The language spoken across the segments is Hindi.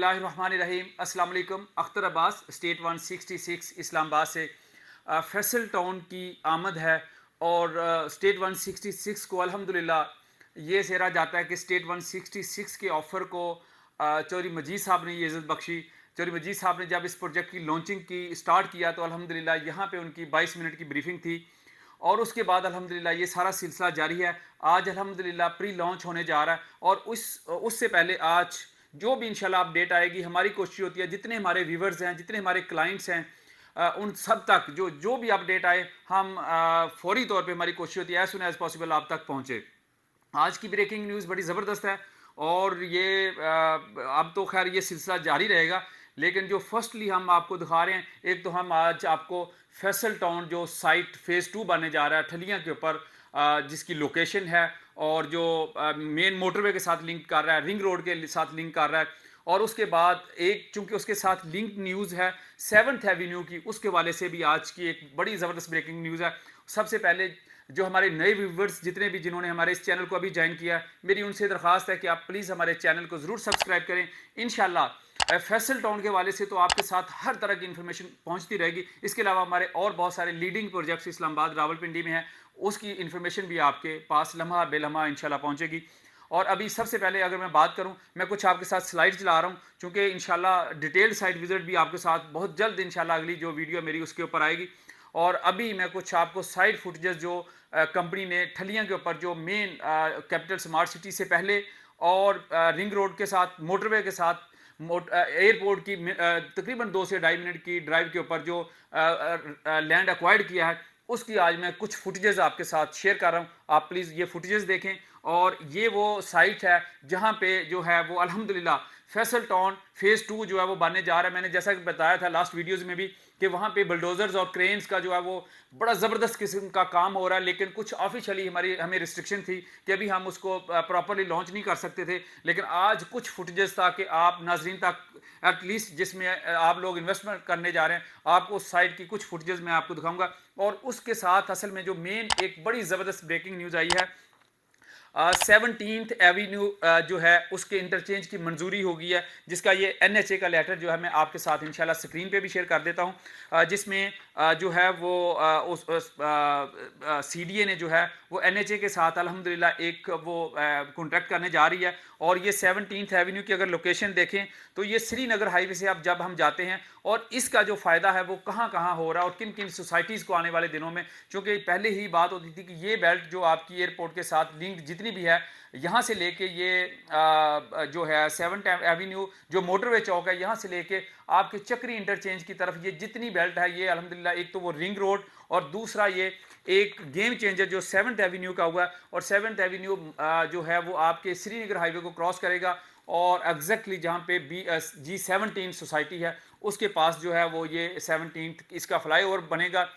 बिस्मिल्लाहिर्रहमानिर्रहीम। अस्सलाम वालेकुम। अख्तर अब्बास, स्टेट 166 इस्लामाबाद से फैसल टाउन की आमद है और स्टेट 166 को अल्हम्दुलिल्लाह ये सेरा जाता है कि स्टेट 166 के ऑफ़र को चौधरी मजीद साहब ने ये इज़्ज़त बख्शी। चौधरी मजीद साहब ने जब इस प्रोजेक्ट की लॉन्चिंग की स्टार्ट किया तो अल्हम्दुलिल्लाह यहाँ पे उनकी 22 मिनट की ब्रीफिंग थी और उसके बाद अल्हम्दुलिल्लाह ये सारा सिलसिला जारी है। आज अल्हम्दुलिल्लाह प्री लॉन्च होने जा रहा है और उससे पहले आज जो भी इंशाल्लाह अपडेट आएगी, हमारी कोशिश होती है जितने हमारे व्यूवर्स हैं, जितने हमारे क्लाइंट्स हैं, उन सब तक जो भी अपडेट आए हम फौरी तौर पे हमारी कोशिश होती है एज सुन एज पॉसिबल आप तक पहुँचे। आज की ब्रेकिंग न्यूज़ बड़ी ज़बरदस्त है और ये अब तो खैर ये सिलसिला जारी रहेगा, लेकिन जो फर्स्टली हम आपको दिखा रहे हैं, एक तो हम आज आपको फैसल टाउन जो साइट फ़ेज़ 2 बनने जा रहा है ठलियां के ऊपर, जिसकी लोकेशन है और जो मेन मोटरवे के साथ लिंक कर रहा है, रिंग रोड के साथ लिंक कर रहा है और उसके बाद एक चूंकि उसके साथ लिंक न्यूज़ है 7th एवेन्यू की, उसके वाले से भी आज की एक बड़ी ज़बरदस्त ब्रेकिंग न्यूज़ है। सबसे पहले जो हमारे नए व्यूवर्स जितने भी जिन्होंने हमारे इस चैनल को अभी ज्वाइन किया, मेरी उनसे दरख्वास्त है कि आप प्लीज़ हमारे चैनल को ज़रूर सब्सक्राइब करें। इंशाल्लाह फैसल टाउन के वाले से तो आपके साथ हर तरह की इन्फॉर्मेशन पहुंचती रहेगी। इसके अलावा हमारे और बहुत सारे लीडिंग प्रोजेक्ट्स इस्लामाबाद रावलपिंडी में हैं, उसकी इन्फॉर्मेशन भी आपके पास लम्हा बेलम्हा इंशाल्लाह पहुंचेगी। और अभी सबसे पहले अगर मैं बात करूं, मैं कुछ आपके साथ स्लाइड चला रहा हूं चूँकि इंशाल्लाह डिटेल्ड साइट विजिट भी आपके साथ बहुत जल्द इंशाल्लाह अगली जो वीडियो मेरी उसके ऊपर आएगी। और अभी मैं कुछ आपको साइड फुटेजेस जो कंपनी ने ठलियां के ऊपर जो मेन कैपिटल स्मार्ट सिटी से पहले और रिंग रोड के साथ मोटरवे के साथ एयरपोर्ट की तकरीबन 2 से ढाई मिनट की ड्राइव के ऊपर जो लैंड एक्वायर्ड किया है, उसकी आज मैं कुछ फुटेजेस आपके साथ शेयर कर रहा हूँ। आप प्लीज़ ये फुटेजेस देखें और ये वो साइट है जहाँ पे जो है वो अल्हम्दुलिल्लाह फैसल टाउन फ़ेज़ 2 जो है वो बनने जा रहा है। मैंने जैसा कि बताया था लास्ट वीडियोज़ में भी कि वहाँ पे बुलडोज़र्स और क्रेन्स का जो है वो बड़ा ज़बरदस्त किस्म का काम हो रहा है, लेकिन कुछ ऑफिशियली हमें रिस्ट्रिक्शन थी कि अभी हम उसको प्रॉपरली लॉन्च नहीं कर सकते थे। लेकिन आज कुछ फुटेजेस था कि आप नाजरीन तक एटलीस्ट जिसमें आप लोग इन्वेस्टमेंट करने जा रहे हैं, आपको उस साइट की कुछ फुटेजेस मैं आपको दिखाऊंगा। और उसके साथ असल में जो मेन एक बड़ी ज़बरदस्त ब्रेकिंग न्यूज़ आई है, 17th एवेन्यू जो है उसके इंटरचेंज की मंजूरी हो गई है, जिसका ये NHA का लेटर जो है मैं आपके साथ इंशाल्लाह स्क्रीन पे भी शेयर कर देता हूँ, जिसमें जो है वो CDA ने जो है वो NHA के साथ अल्हम्दुलिल्लाह एक वो कॉन्ट्रैक्ट करने जा रही है। और ये 17th एवेन्यू की अगर लोकेशन देखें तो ये श्रीनगर हाईवे से अब जब हम जाते हैं और इसका जो फ़ायदा है वो कहाँ कहाँ हो रहा है और किन किन सोसाइटीज़ को आने वाले दिनों में, क्योंकि पहले ही बात होती थी कि ये बेल्ट जो आपकी एयरपोर्ट के साथ लिंक जितनी भी है, यहाँ से लेके ये जो है 7th एवेन्यू जो मोटरवे चौक है, यहाँ से लेके आपके चक्री इंटरचेंज की तरफ ये जितनी बेल्ट है, ये अल्हम्दुलिल्लाह एक तो वो रिंग रोड और दूसरा ये एक गेम चेंजर जो 7th एवेन्यू का हुआ है। और 7th एवेन्यू जो है वो आपके श्रीनगर हाईवे को क्रॉस करेगा और एग्जैक्टली जहाँ पे G17 सोसाइटी है उसके पास जो है वो ये 17th इसका फ्लाईओवर बनेगा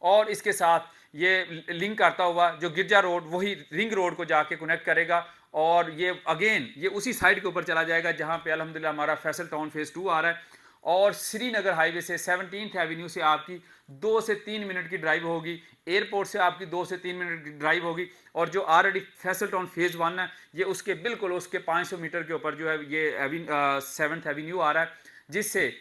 और इसके साथ ये लिंक करता हुआ जो गिरजा रोड वही रिंग रोड को जाके कनेक्ट करेगा और ये अगेन ये उसी साइड के ऊपर चला जाएगा जहाँ पे अल्हम्दुलिल्लाह हमारा फैसल टाउन फ़ेज़ 2 आ रहा है। और श्रीनगर हाईवे से 17th एवेन्यू से आपकी 2 से 3 मिनट की ड्राइव होगी, एयरपोर्ट से आपकी 2 से 3 मिनट की ड्राइव होगी। और जो ऑलरेडी फैसल टाउन फ़ेज़ 1 है, ये उसके बिल्कुल उसके 500 मीटर के ऊपर जो है ये 7th एवेन्यू आ रहा है, जिससे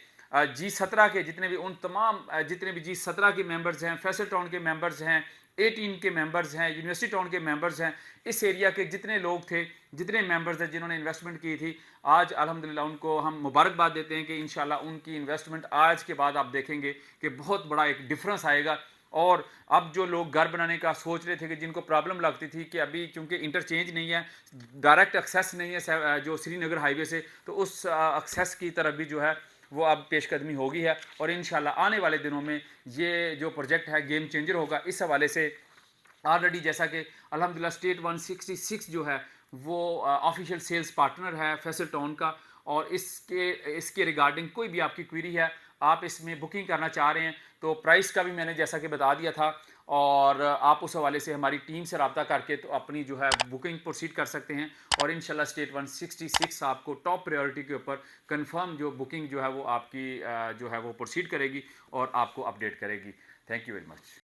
G17 के जितने भी उन तमाम जितने भी G17 के मेंबर्स हैं, फैसल टाउन के मेंबर्स हैं, 18 के मेंबर्स हैं, यूनिवर्सिटी टाउन के मेंबर्स हैं, इस एरिया के जितने लोग थे, जितने मेंबर्स हैं जिन्होंने इन्वेस्टमेंट की थी, आज अल्हम्दुलिल्लाह उनको हम मुबारकबाद देते हैं कि इंशाल्लाह उनकी इन्वेस्टमेंट आज के बाद आप देखेंगे कि बहुत बड़ा एक डिफरेंस आएगा। और अब जो लोग घर बनाने का सोच रहे थे कि जिनको प्रॉब्लम लगती थी कि अभी चूंकि इंटरचेंज नहीं है, डायरेक्ट एक्सेस नहीं है जो श्रीनगर हाईवे से, तो उस एक्सेस की तरफ भी जो है वो अब पेशकदमी होगी है और इंशाल्लाह आने वाले दिनों में ये जो प्रोजेक्ट है गेम चेंजर होगा। इस हवाले से ऑलरेडी जैसा कि अल्हम्दुलिल्लाह स्टेट 166 जो है वो ऑफिशियल सेल्स पार्टनर है फैसल टाउन का और इसके रिगार्डिंग कोई भी आपकी क्वेरी है, आप इसमें बुकिंग करना चाह रहे हैं तो प्राइस का भी मैंने जैसा कि बता दिया था और आप उस हवाले से हमारी टीम से रब्ता करके तो अपनी जो है बुकिंग प्रोसीड कर सकते हैं और इंशाल्लाह स्टेट 166 आपको टॉप प्रायोरिटी के ऊपर कंफर्म जो बुकिंग जो है वो आपकी जो है वो प्रोसीड करेगी और आपको अपडेट करेगी। Thank you very much.